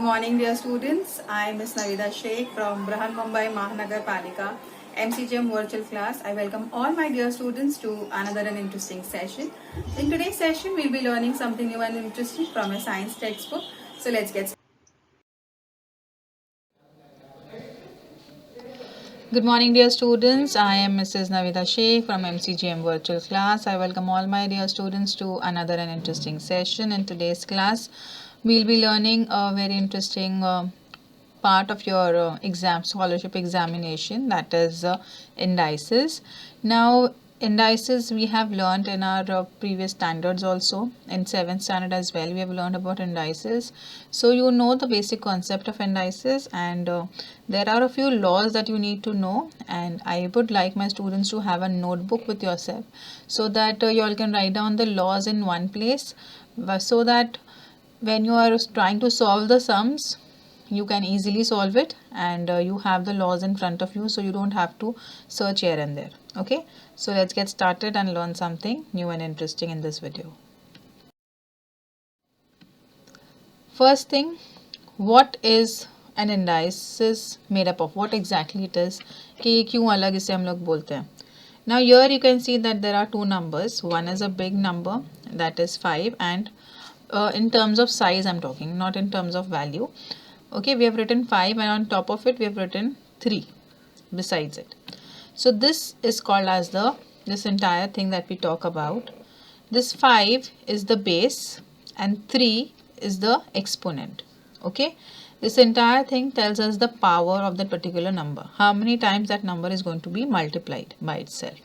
morning, dear students. I am Ms. Navida Sheikh from Brahan Mumbai Mahanagar Palika MCGM virtual class. I welcome all my dear students to another and interesting session. In today's session, we'll be learning something new and interesting from a science textbook. So let's get started. Good morning, dear students. I am Mrs. Navida Sheikh from MCGM virtual class. I welcome all my dear students to another and interesting session. In today's class, we'll be learning a very interesting part of your exam scholarship examination, that is indices. Now indices we have learned in our previous standards, also in 7th standard as well we have learned about indices. So you know the basic concept of indices, and there are a few laws that you need to know, and I would like my students to have a notebook with yourself so that you all can write down the laws in one place, so that when you are trying to solve the sums you can easily solve it, and you have the laws in front of you, so you don't have to search here and there. Okay, so let's get started and learn something new and interesting in this video. First thing, what is an indices made up of? What exactly it is, कि क्यों अलग इसे हम लोग बोलते हैं. Now here you can see that there are two numbers. One is a big number, that is 5, and in terms of size I'm talking, not in terms of value. Okay, we have written 5 and on top of it we have written 3 besides it. So this is called as this entire thing that we talk about. This 5 is the base and 3 is the exponent. Okay, this entire thing tells us the power of that particular number, how many times that number is going to be multiplied by itself.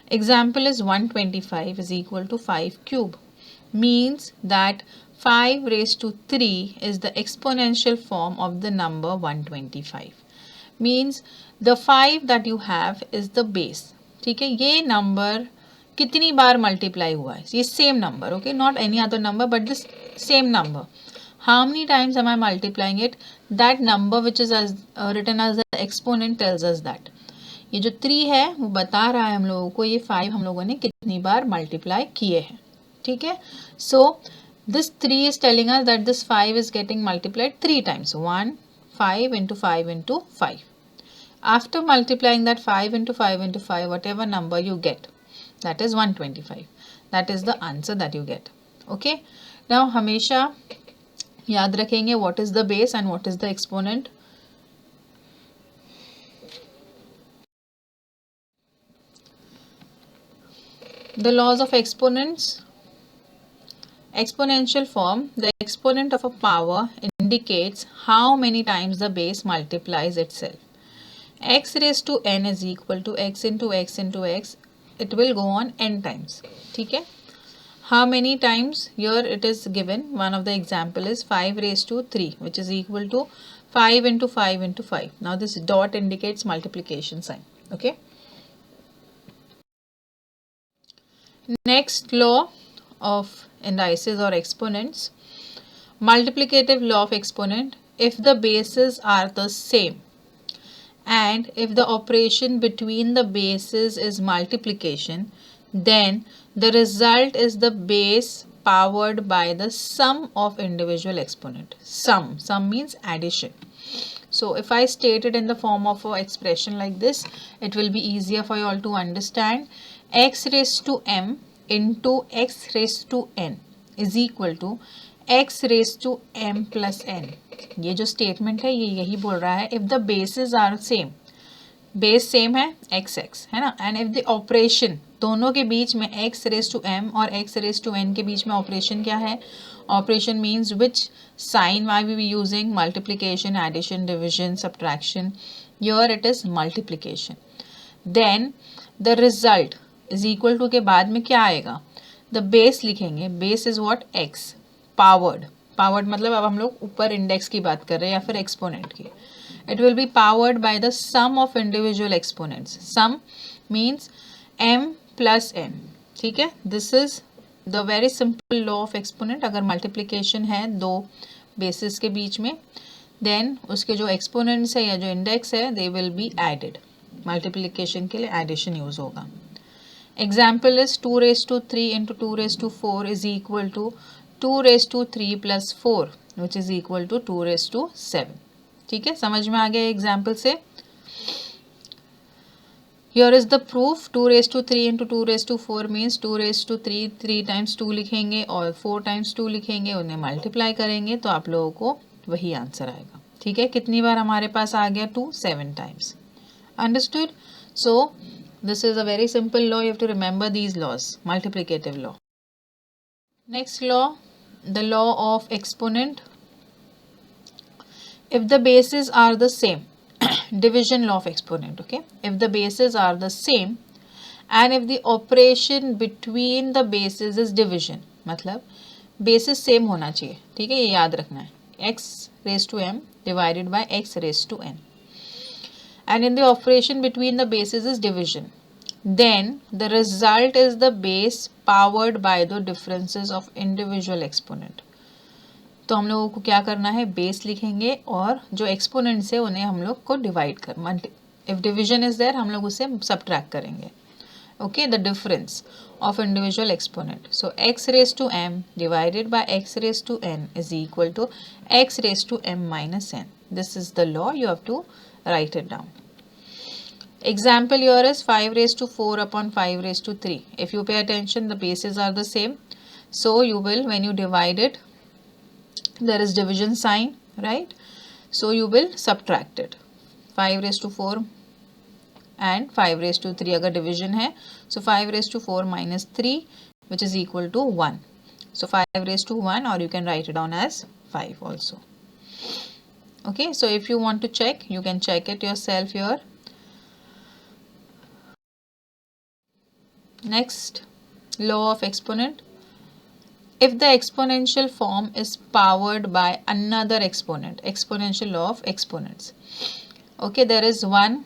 Example is 125 is equal to 5 cube, means that 5 raised to 3 is the exponential form of the number 125. Means the 5 that you have is the base. ठीक है, ये number कितनी बार multiply हुआ है, ये same number, okay, not any other number but this same number. How many times am I multiplying it? That number which is written as the exponent tells us that. ये जो 3 है वो बता रहा है हम लोगों को ये 5 हम लोगों ने कितनी बार multiply किए हैं. ठीक है, so this 3 is telling us that this 5 is getting multiplied 3 times. 1, 5 into 5 into 5. After multiplying that 5 into 5 into 5, whatever number you get, that is 125. That is the answer that you get. Okay. Now हमेशा याद रखेंगे what is the base and what is the exponent. The laws of exponents. Exponential form, the exponent of a power indicates how many times the base multiplies itself. X raised to n is equal to x into x into x. It will go on n times. ठीक है, how many times? Here it is given, one of the example is 5 raised to 3, which is equal to 5 into 5 into 5. Now this dot indicates multiplication sign. Okay, next law of indices or exponents, multiplicative law of exponent. If the bases are the same and if the operation between the bases is multiplication, then the result is the base powered by the sum of individual exponent. Sum means addition. So if I state it in the form of an expression like this, it will be easier for you all to understand. X raised to m into x raised to n is equal to x raised to m plus n. ये जो statement है ये यही बोल रहा है, if the bases are same, base same है x है ना, and if the operation दोनों के बीच में x raised to m और x raised to n के बीच में operation क्या है? Operation means which sign why we be using? Multiplication, addition, division, subtraction. Here it is multiplication. Then the result is equal to के बाद में क्या आएगा? The base लिखेंगे. Base is what? X. Powered. Powered मतलब अब हम लोग ऊपर इंडेक्स की बात कर रहे हैं या फिर एक्सपोनेंट की. It will be powered by the sum of individual exponents. Sum means m plus n. ठीक है, this is the very simple law of exponent. अगर multiplication है दो bases के बीच में, then उसके जो exponents है या जो index है, they will be added. Multiplication के लिए addition use होगा. Example is 2 raised to 3 into 2 raised to 4 is equal to 2 raise to 3 plus 4 which is equal to 2 raise to 7. ठीक है, समझ में आ गया एग्जाम्पल से. Here is the proof. 2 raised to 3 into 2 raised to 4 means 2 raised to 3 3 times 2 लिखेंगे और 4 times 2 लिखेंगे, उन्हें मल्टीप्लाई करेंगे तो आप लोगों को वही आंसर आएगा. ठीक है, कितनी बार हमारे पास आ गया 2? 7 times. Understood? So this is a very simple law. You have to remember these laws. Multiplicative law. Next law, the law of exponent. If the bases are the same, division law of exponent. Okay, if the bases are the same and if the operation between the bases is division, मतलब bases same होना चाहिए. ठीक है, ये याद रखना है. x raised to m divided by x raised to n, and in the operation between the bases is division, then the result is the base powered by the differences of individual exponent. तो हम लोगों को क्या करना है, base लिखेंगे और जो एक्सपोनेंट्स है उन्हें हम लोग को डिवाइड कर, इफ डिविजन इज देयर हम लोग उसे सबट्रैक्ट करेंगे. Okay, the difference of individual exponent. So x raise to m divided by x raise to n is equal to x raise to m minus n. This is the law, you have to write it down. Example here is 5 raised to 4 upon 5 raised to 3. If you pay attention, the bases are the same. So you will, when you divide it, there is division sign, right? So you will subtract it. 5 raised to 4 and 5 raised to 3 अगर division है, so 5 raised to 4 minus 3 which is equal to 1. So 5 raised to 1, or you can write it down as 5 also. Okay, so if you want to check, you can check it yourself here. Next, law of exponent. If the exponential form is powered by another exponent, exponential law of exponents. Okay, there is one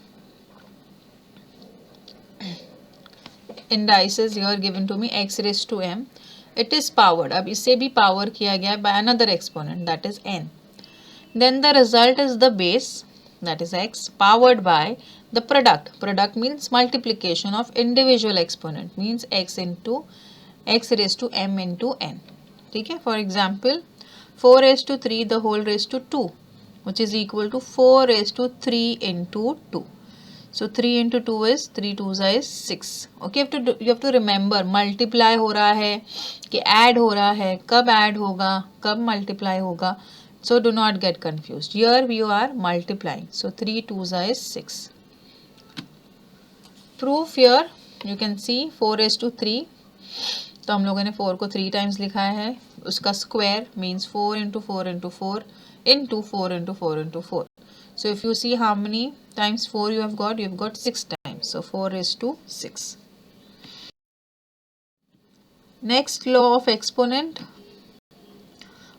indices here given to me, x raised to m. It is powered. अब इसे भी power किया गया by another exponent, that is n. Then the result is the base, that is x, powered by the product. Product means multiplication of individual exponent, means x into x raised to m into n. ठीक है, for example 4 raised to 3 the whole raised to 2 which is equal to 4 raised to 3 into 2. So 3 into 2 is 3 2s is 6. Okay, you have to remember multiply हो रहा है कि add हो रहा है, कब add होगा, कब multiply होगा. So do not get confused. Here we are multiplying. So 3 2s is 6. Proof here you can see 4 raised to 3. तो हम लोगों ने 4 को 3 टाइम्स लिखा है. उसका square means 4 into 4 into 4 into 4 into 4 into 4. So if you see how many times 4 you have got 6 times. So 4 is to 6. Next law of exponent,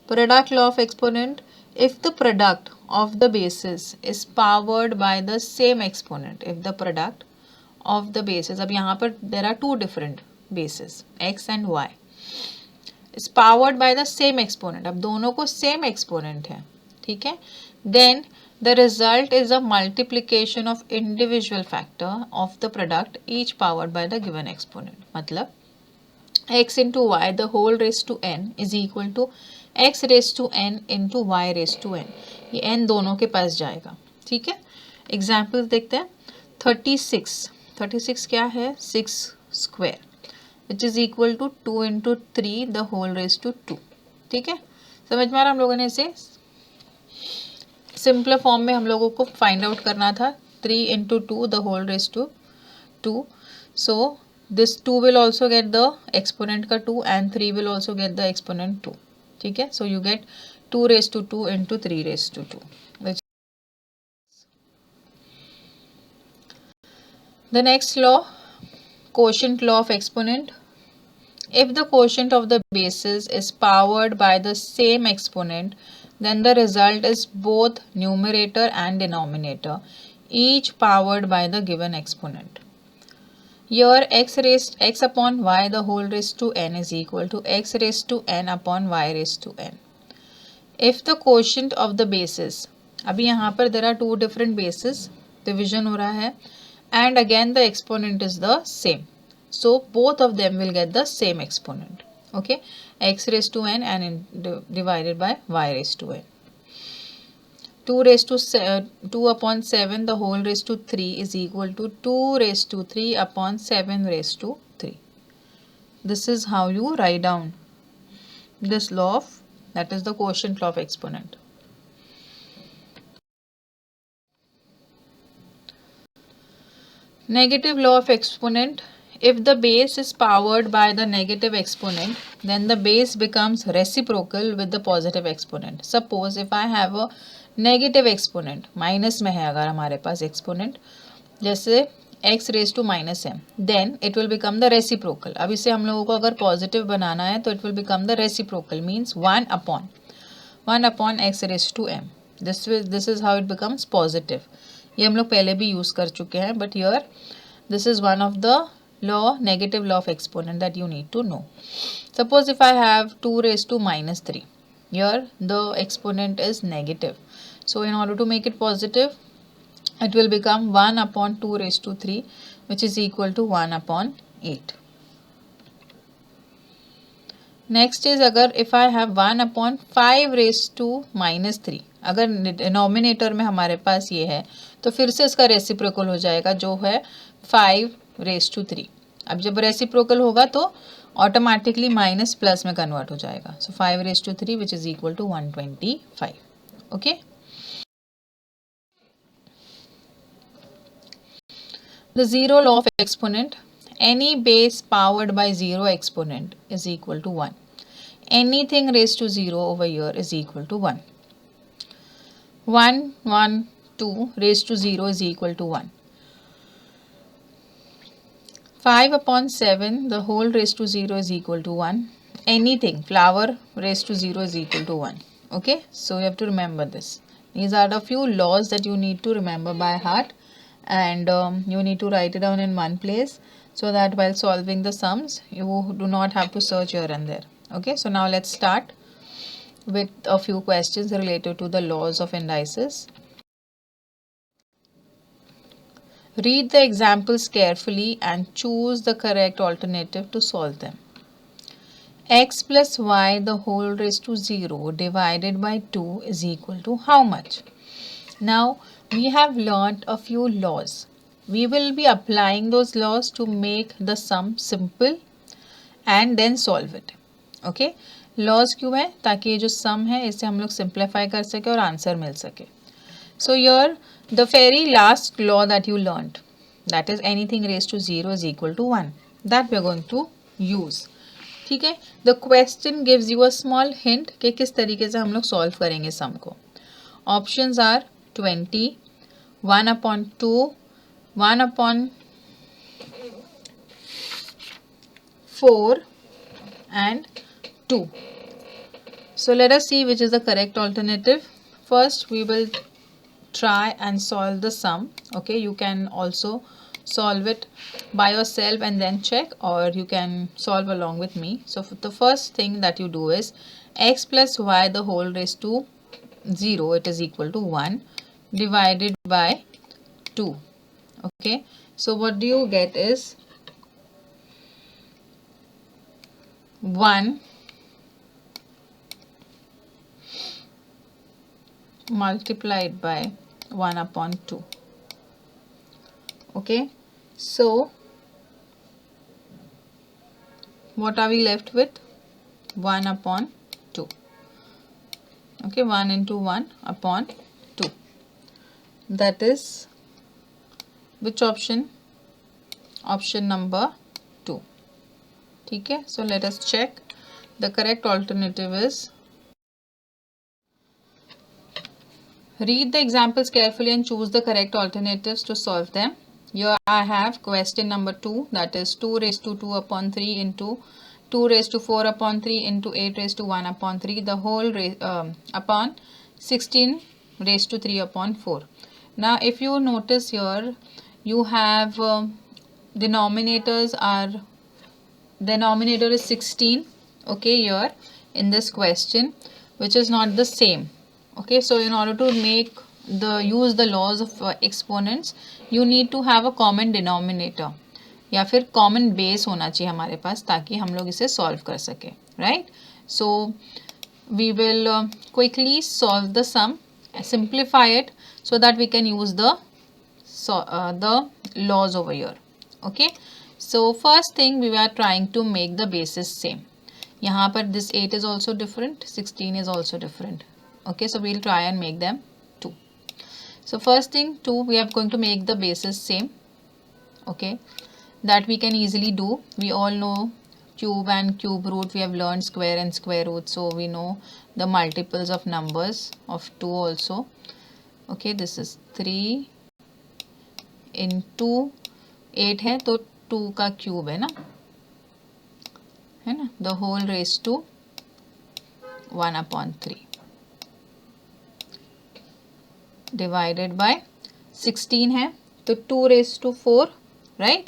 product law of exponent. If the product of the bases is powered by the same exponent, if the product of the bases, अब यहाँ पर there are two different bases x and y, is powered by the same exponent. अब दोनों को same exponent है, ठीक है. Then the result is a multiplication of individual factor of the product, each powered by the given exponent. मतलब x into y the whole raised to n is equal to x raised to n into y raised to n. ये n दोनों के पास जाएगा, ठीक है. Example देखते हैं. 36 क्या है, 6 square which is equal to 2 into 3 the whole raised to 2. ठीक है, समझ में आ रहा. हम लोगों ने इसे सिंपलर फॉर्म में हम लोगों को फाइंड आउट करना था. 3 into 2 the whole raised to 2. So this 2 will also get the exponent का 2 and 3 will also get the exponent 2. ठीक है, so you get 2 raised to 2 into 3 raised to 2. The next law, quotient law of exponent. If the quotient of the bases is powered by the same exponent, then the result is both numerator and denominator, each powered by the given exponent. Here x upon y the whole raised to n is equal to x raised to n upon y raised to n. If the quotient of the bases, अभी यहाँ पर there are two different bases, division हो रहा है, and again the exponent is the same. So both of them will get the same exponent. Okay, x raised to n and divided by y raised to n. 2 upon 7 the whole raised to 3 is equal to 2 raised to 3 upon 7 raised to 3. This is how you write down this law of, that is the quotient law of exponent. Negative law of exponent. If the base is powered by the negative exponent, then the base becomes reciprocal with the positive exponent. Suppose if I have a negative exponent, minus में है अगर हमारे पास exponent, जैसे x raised to minus m, then it will become the reciprocal. अब इसे हम लोगों को अगर positive बनाना है तो it will become the reciprocal, means 1 upon x raised to m. This is how it becomes positive. ये हम लोग पहले भी यूज़ कर चुके हैं, but here this is one of the negative law of exponent that you need to know. Suppose if I have 2 raised to minus 3, here the exponent is negative. So in order to make it positive, it will become 1 upon 2 raised to 3, which is equal to 1 upon 8. Next is अगर if I have 1 upon 5 raise to minus 3, अगर denominator में हमारे पास ये है तो फिर से इसका रेसिप्रोकल हो जाएगा जो है 5 रेस टू 3. अब जब रेसिप्रोकल होगा तो ऑटोमेटिकली माइनस प्लस में कन्वर्ट हो जाएगा. So 5 raise to 3 which is equal to 125. Okay, the zero law of exponent. Any base powered by 0 exponent is equal to 1. Anything raised to 0 over here is equal to 1. 1, 1, 2 raised to 0 is equal to 1. 5 upon 7 the whole raised to 0 is equal to 1. Anything flower raised to 0 is equal to 1. Okay, so you have to remember this. These are the few laws that you need to remember by heart, and you need to write it down in one place, so that while solving the sums you do not have to search here and there. Okay, so now let's start with a few questions related to the laws of indices. Read the examples carefully and choose the correct alternative to solve them. X plus y the whole raised to 0 divided by 2 is equal to how much? Now we have learnt a few laws. We will be applying those laws to make the sum simple and then solve it. Okay, laws क्यों है? ताकि ये जो sum है इसे हम लोग simplify कर सके और answer मिल सके. So here the very last law that you learnt, that is anything raised to 0 is equal to 1, that we are going to use. ठीक है, the question gives you a small hint कि किस तरीके से हम लोग solve करेंगे sum को. Options are 20, 1 upon 2, 1 upon 4 and 2. So let us see which is the correct alternative. First we will try and solve the sum. Okay, you can also solve it by yourself and then check, or you can solve along with me. So the first thing that you do is x plus y the whole raised to 0, it is equal to 1 divided by 2. Okay, so what do you get is 1 multiplied by 1 upon 2. Okay, so what are we left with? 1 upon 2. Okay, 1 into 1 upon 2. That is which option? Option number 2. ठीक है, so let us check. The correct alternative is, read the examples carefully and choose the correct alternatives to solve them. Here I have question number 2, that is 2 raised to 2 upon 3 into 2 raised to 4 upon 3 into 8 raised to 1 upon 3 the whole upon 16 raised to 3 upon 4. Now if you notice here, you have denominator is 16. Okay, here in this question, which is not the same. Okay, so in order to use the laws of exponents, you need to have a common denominator. या फिर common base होना चाहिए हमारे पास ताकि हम लोग इसे solve कर सकें, right. So we will quickly solve the sum, simplify it so that we can use the laws over here. Okay, so first thing we are trying to make the bases same. यहाँ पर this 8 is also different, 16 is also different. Okay, so we'll try and make them 2. So first thing 2, we are going to make the bases same. Okay, that we can easily do. We all know cube and cube root, we have learned square and square root, so we know the multiples of numbers of 2 also. Okay, this is 3 into 8 है तो 2 का cube है ना, the whole raised to 1/3 divided by 16 है तो 2 raised to 4, right.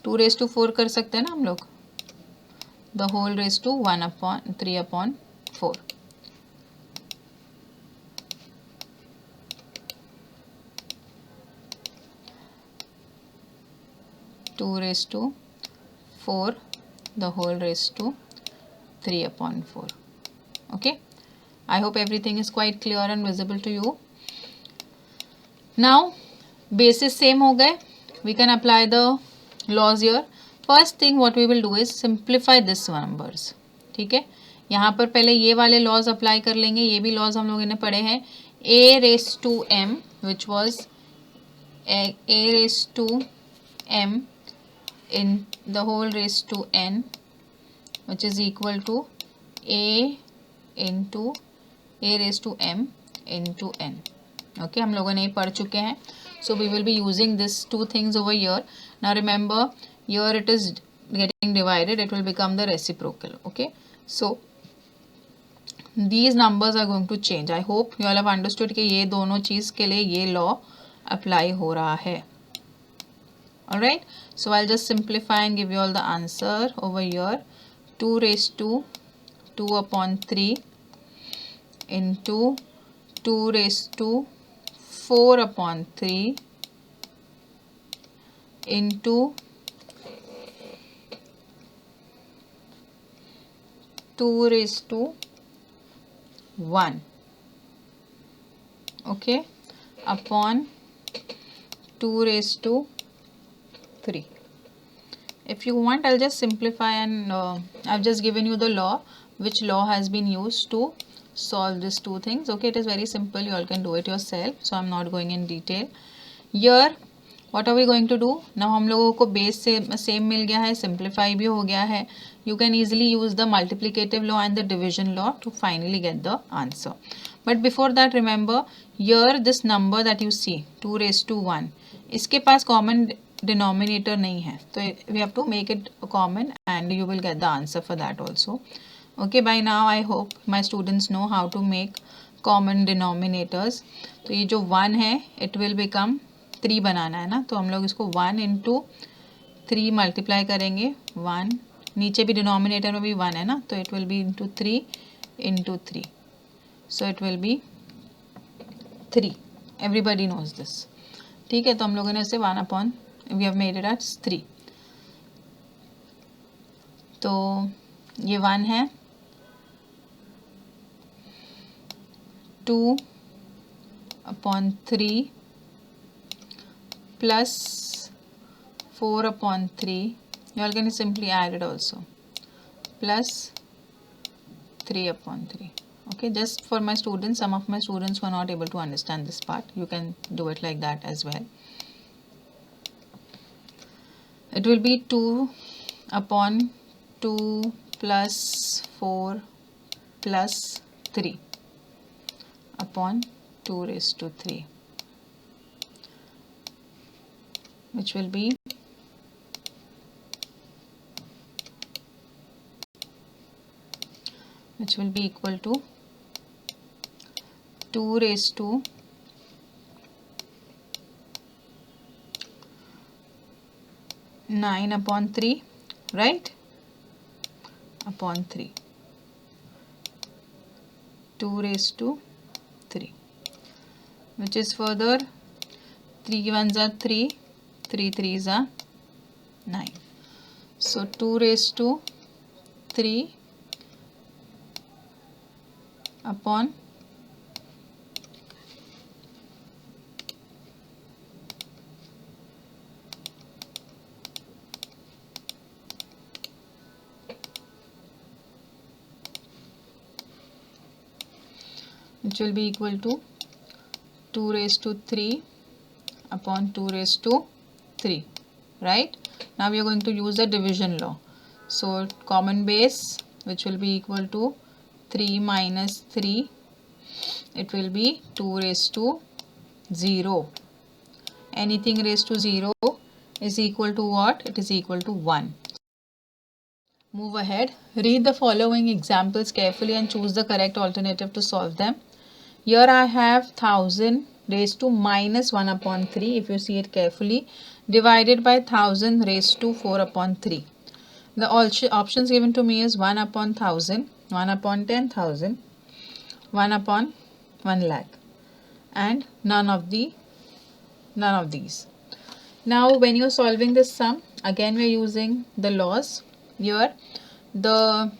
2 raised to 4 कर सकते हैं ना हम लोग, the whole raised to 1/3/4. Two raised to 4 the whole raised to 3/4. Okay, I hope everything is quite clear and visible to you. Now bases same हो गए, we can apply the laws here. First thing what we will do is simplify this numbers. ठीक है, यहाँ पर पहले ये वाले laws apply कर लेंगे. ये भी laws हम लोगों ने पढ़े हैं. a raised to m which was a raised to m in the whole raised to n which is equal to a into a raised to m into n. Okay, हम लोगों ने पढ़ चुके हैं. So we will be using this two things over here. Now remember, here it is getting divided, it will become the reciprocal. Okay, so these numbers are going to change. I hope you all have understood कि ये दोनों चीज़ के लिए ये law apply हो रहा है. Alright, so I'll just simplify and give you all the answer over here. 2 raised to 2/3 into 2 raised to 4/3 into 2 raised to 1. Okay, upon 2 raised to 3. If you want, I'll just simplify and I've just given you the law, which law has been used to solve these two things. Okay, it is very simple, you all can do it yourself, so I'm not going in detail. Here what are we going to do now? हम लोगों को base से same मिल गया है, simplify भी हो गया है. You can easily use the multiplicative law and the division law to finally get the answer. But before that, remember here this number that you see 2 raised to 1, इसके पास common denominator नहीं है, तो we have to make it common and you will get the answer for that also. Okay, by now I hope my students know how to make common denominators. तो ये जो 1 है it will become 3 बनाना है ना, तो हम लोग इसको 1 into 3 मल्टीप्लाई करेंगे. 1 नीचे भी डिनोमिनेटर में भी 1 है ना, तो it will be into 3 into 3, so it will be 3. Everybody knows this. ठीक है, तो हम लोगों ने इसे 1/, we have made it as 3. तो ये 1 है, 2/3 plus 4/3, you all can simply add it also, plus 3/3. Okay, just for my students, some of my students who are not able to understand this part, you can do it like that as well. It will be 2/2 plus 4 plus 3 upon 2 raised to 3, which will be equal to 2 raised to 9/3, right, upon 3, 2 raised to 3, which is further 3 1s are 3, 3 3s are 9. So 2 raised to 3 upon which will be equal to 2 raised to 3 upon 2 raised to 3, right? Now we are going to use the division law. So common base, which will be equal to 3 minus 3, it will be 2 raised to 0. Anything raised to 0 is equal to what? It is equal to 1. Move ahead. Read the following examples carefully and choose the correct alternative to solve them. Here I have 1000 raised to minus 1 upon 3, if you see it carefully, divided by 1000 raised to 4 upon 3. The options given to me is 1 upon 1000, 1 upon 10,000, 1 upon 1 lakh, and none of these. Now when you are solving this sum, again we are using the laws. Here the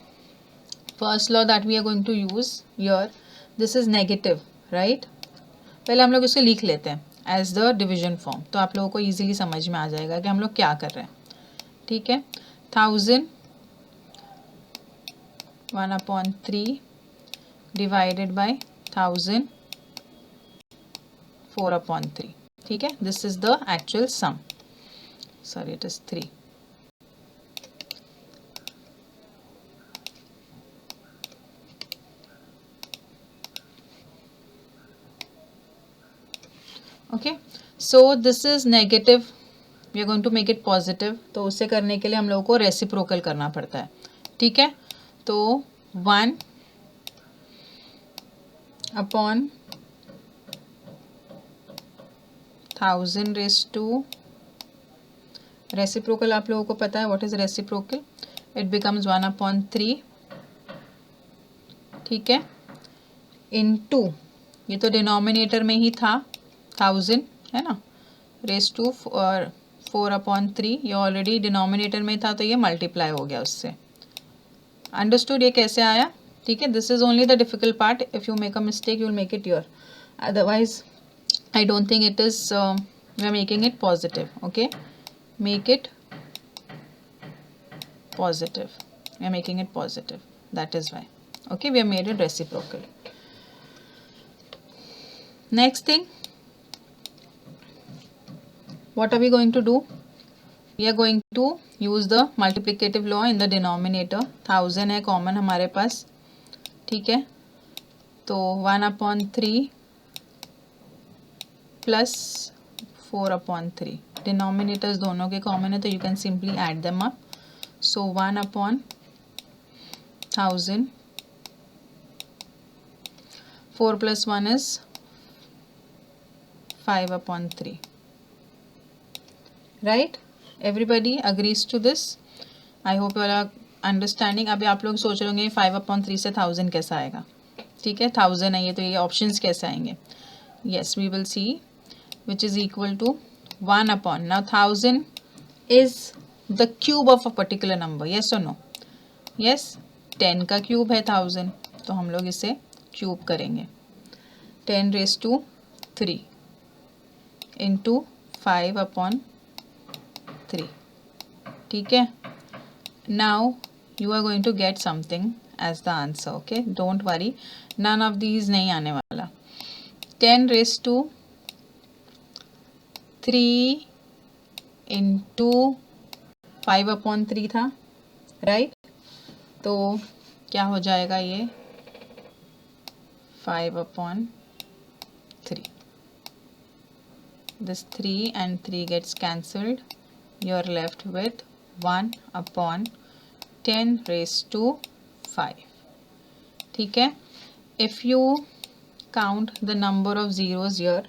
first law that we are going to use here, this is negative, right? पहले हम लोग इसे लिख लेते हैं as the division form, तो आप लोगों को इजीली समझ में आ जाएगा कि हम लोग क्या कर रहे हैं. ठीक है, 1000 1 upon 3 divided by 1000 4 upon 3. ठीक है, this is the actual sum. Sorry, it is 3. Okay, so this is negative, we are going to make it positive. तो उसे करने के लिए हम लोगों को रेसिप्रोकल करना पड़ता है. ठीक है, तो 1 अपॉन 1000 रेज टू, रेसिप्रोकल आप लोगों को पता है what is reciprocal, it becomes 1 upon 3. ठीक है, इनटू, ये तो डिनोमिनेटर में ही था 1000, है ना, रेज टू 4 अपॉन 3, ये ऑलरेडी डिनोमिनेटर में था तो ये मल्टीप्लाई हो गया उससे. अंडरस्टूड ये कैसे आया? ठीक है, this is only the difficult part. If you make a mistake you will make it your, otherwise I don't think it is, we are making it positive. Okay, make it positive, we are making it positive, that is why. Okay, we have made it reciprocal. Next thing, what are we going to do? We are going to use the multiplicative law in the denominator. 1000 है common हमारे पास. ठीक है, तो 1 upon 3 plus 4 upon 3, denominators दोनों के common है तो you can simply add them up. So 1 upon 1000, 4 plus 1 is 5 upon 3. Right, everybody agrees to this? I hope you are understanding. अभी आप लोग सोच रहे होंगे 5 अपॉन 3 से 1000 कैसा आएगा. ठीक है, 1000 है ये, तो ये ऑप्शंस कैसे आएंगे? yes, we will see, which is equal to 1 upon, now 1000 is the cube of a particular number, yes or no? yes, 10 का क्यूब है 1000, तो हम लोग इसे क्यूब करेंगे. 10 raised to 3 into 5 upon 3. ठीक है, now you are going to get something as the answer. okay, don't worry, none of these नहीं आने वाला. 10 raised to 3 into 5 upon 3 था, राइट? तो क्या हो जाएगा ये 5 upon 3. This 3 and 3 gets cancelled. You are left with 1 upon 10 raised to 5. ठीक है, if you count the number of zeros here,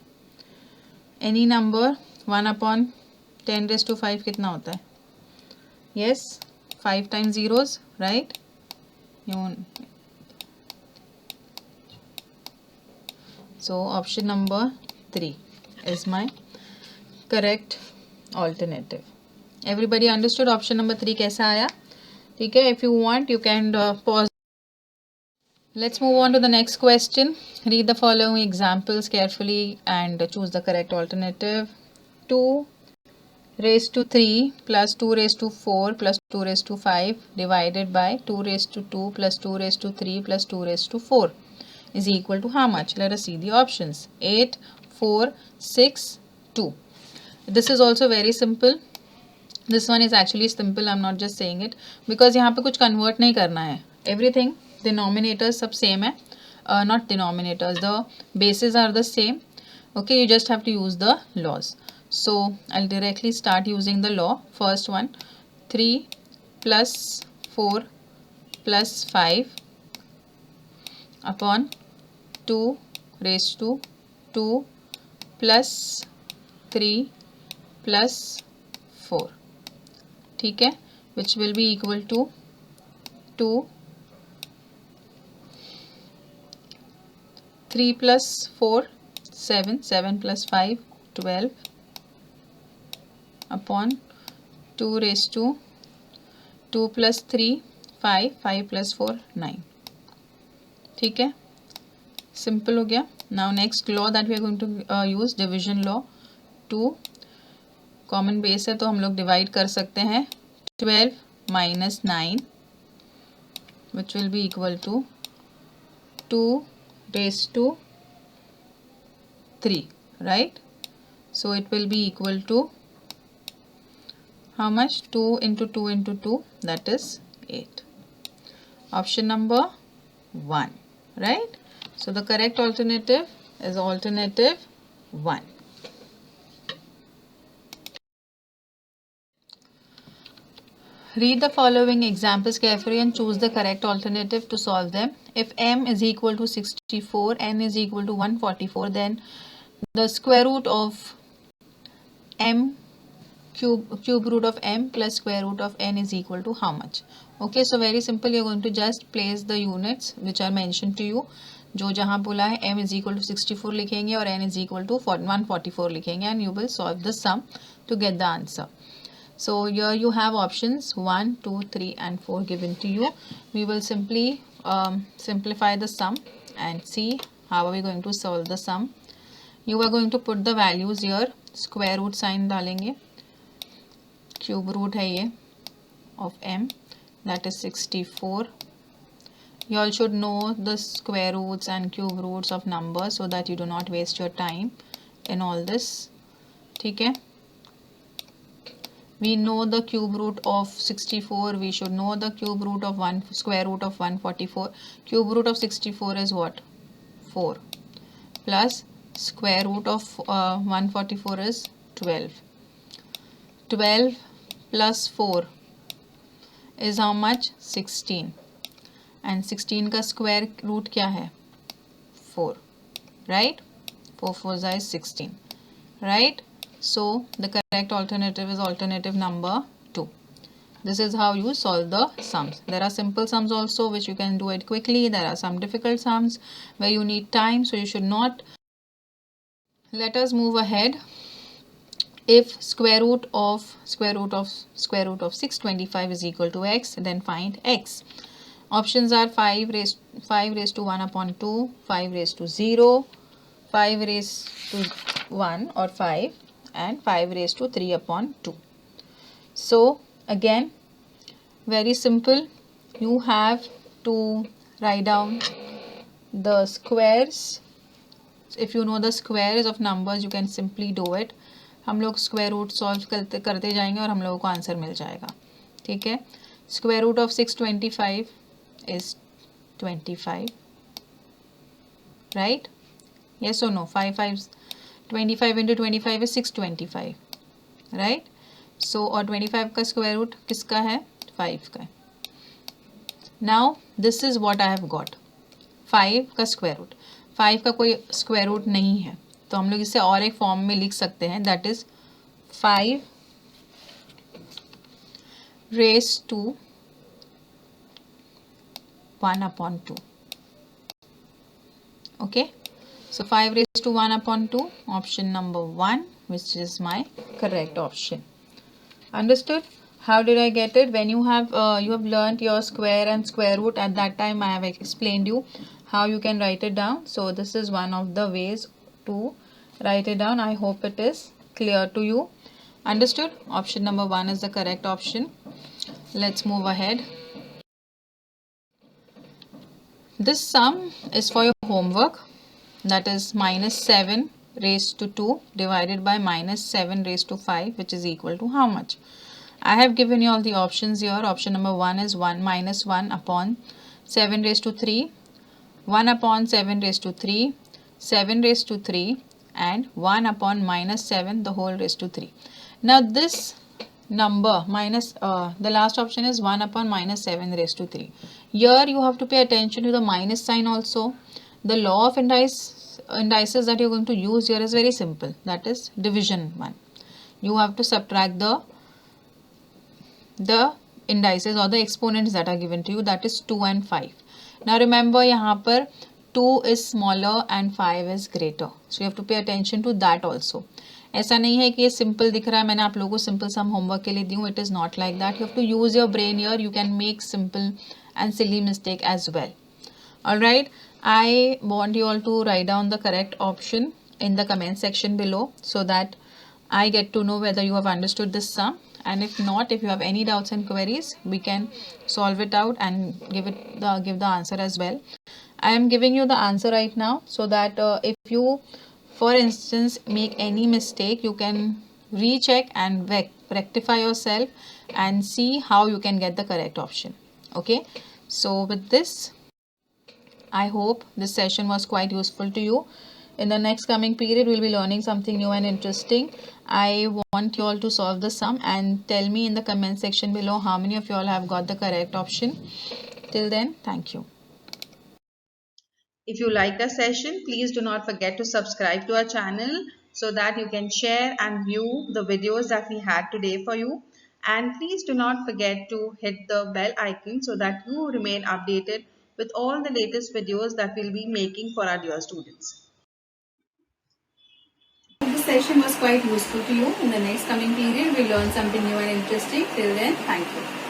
any number 1 upon 10 raised to 5 कितना होता है? yes, 5 times zeros, right? So option number 3 is my correct alternative. Everybody understood option number 3 कैसा आया? ठीक है, if you want you can pause. Let's move on to the next question. Read the following examples carefully and choose the correct alternative. 2 raised to 3 plus 2 raised to 4 plus 2 raised to 5 divided by 2 raised to 2 plus 2 raised to 3 plus 2 raised to 4 is equal to how much? Let us see the options. 8, 4, 6, 2. This is also very simple. This one is actually simple. I'm not just saying it because यहाँ पे कुछ convert नहीं करना है. Everything denominators सब same है. Not denominators. The bases are the same. Okay, you just have to use the laws. So I'll directly start using the law. First one, 3 plus 4 plus 5 upon 2 raised to 2 plus 3 plus 4. ठीक है, which will be equal to 2, 3 plus 4, 7, 7 plus 5, 12 upon 2 raised to 2 plus 3, 5, 5 plus 4, 9. ठीक है, simple हो गया. Now next law that we are going to use, division law. 2 common base है तो हम लोग डिवाइड कर सकते हैं. 12 minus 9 which will be equal to 2 raised to 3, right? So it will be equal to how much? 2 into 2 into 2, that is 8. Option number 1, right? So the correct alternative is alternative 1. Read the following examples carefully and choose the correct alternative to solve them. If m is equal to 64, n is equal to 144, then the square root of m cube root of m plus square root of n is equal to how much? Okay, so very simple. You're going to just place the units which are mentioned to you. जो जहाँ बोला है m is equal to 64 लिखेंगे और n is equal to 144 लिखेंगे and you will solve the sum to get the answer. So here you have options 1, 2, 3 and 4 given to you. We will simply simplify the sum and see how are we going to solve the sum. You are going to put the values here. Square root sign डालेंगे. Cube root है ये of m, that is 64. You all should know the square roots and cube roots of numbers so that you do not waste your time in all this. ठीक है. We know the cube root of 64. We should know the cube root of square root of 144. Cube root of 64 is what? 4. Plus square root of 144 is 12. 12 plus 4 is how much? 16. And 16 का square root क्या है? 4. Right? 4 4 is 16. Right? So the correct alternative is alternative number 2. This is how you solve the sums. There are simple sums also which you can do it quickly. There are some difficult sums where you need time, so you should not. Let us move ahead. If square root of 625 is equal to x, then find x. Options are 5 raised to 1 upon 2, 5 raised to 0, 5 raised to 1 or 5 and 5 raised to 3 upon 2. So again, very simple. You have to write down the squares. If you know the squares of numbers, you can simply do it. हम लोग square root solve करते जाएंगे और हम लोगों को answer मिल जाएगा. ठीक है. Square root of 625 is 25, right? Yes or no? 25 into 25 is 625, right? So और 25 का स्क्वायर रूट किसका है? 5 का. Now this is what I have got. 5 का स्क्वायर रूट. 5 का कोई स्क्वायर रूट नहीं है तो हम लोग इसे और एक फॉर्म में लिख सकते हैं, that is 5 raised to 1 upon 2. Okay, so 5 raised to 1 upon 2, option number 1, which is my correct option. Understood? How did I get it? When you have learned your square and square root, at that time I have explained you how you can write it down. So this is one of the ways to write it down. I hope it is clear to you. Understood? Option number 1 is the correct option. Let's move ahead. This sum is for your homework, that is minus 7 raised to 2 divided by minus 7 raised to 5, which is equal to how much? I have given you all the options here. Option number 1 is 1 minus 1 upon 7 raised to 3, 1 upon 7 raised to 3, 7 raised to 3, and 1 upon minus 7 the whole raised to 3. Now this number minus the last option is 1 upon minus 7 raised to 3. Here you have to pay attention to the minus sign also. The law of indices that you're going to use here is very simple, that is division 1. You have to subtract the indices or the exponents that are given to you, that is 2 and 5. Now remember, यहाँ पर 2 is smaller and 5 is greater, so you have to pay attention to that also. ऐसा नहीं है कि ये simple दिख रहा है, मैंने आप लोगों को सिंपल सम होमवर्क के लिए दी हूँ. It is not like that. You have to use your brain here. You can make simple and silly mistake as well. Alright, I want you all to write down the correct option in the comment section below so that I get to know whether you have understood this sum, and if not, if you have any doubts and queries, we can solve it out and give the answer as well. I am giving you the answer right now so that if you, for instance, make any mistake, you can recheck and rectify yourself and see how you can get the correct option. Okay, so with this, I hope this session was quite useful to you. In the next coming period, we'll be learning something new and interesting. I want you all to solve the sum and tell me in the comment section below how many of you all have got the correct option. Till then, thank you. If you like our session, please do not forget to subscribe to our channel so that you can share and view the videos that we had today for you. And please do not forget to hit the bell icon so that you remain updated with all the latest videos that we'll be making for our dear students. This session was quite useful to you. In the next coming period, we'll learn something new and interesting. Till then, thank you.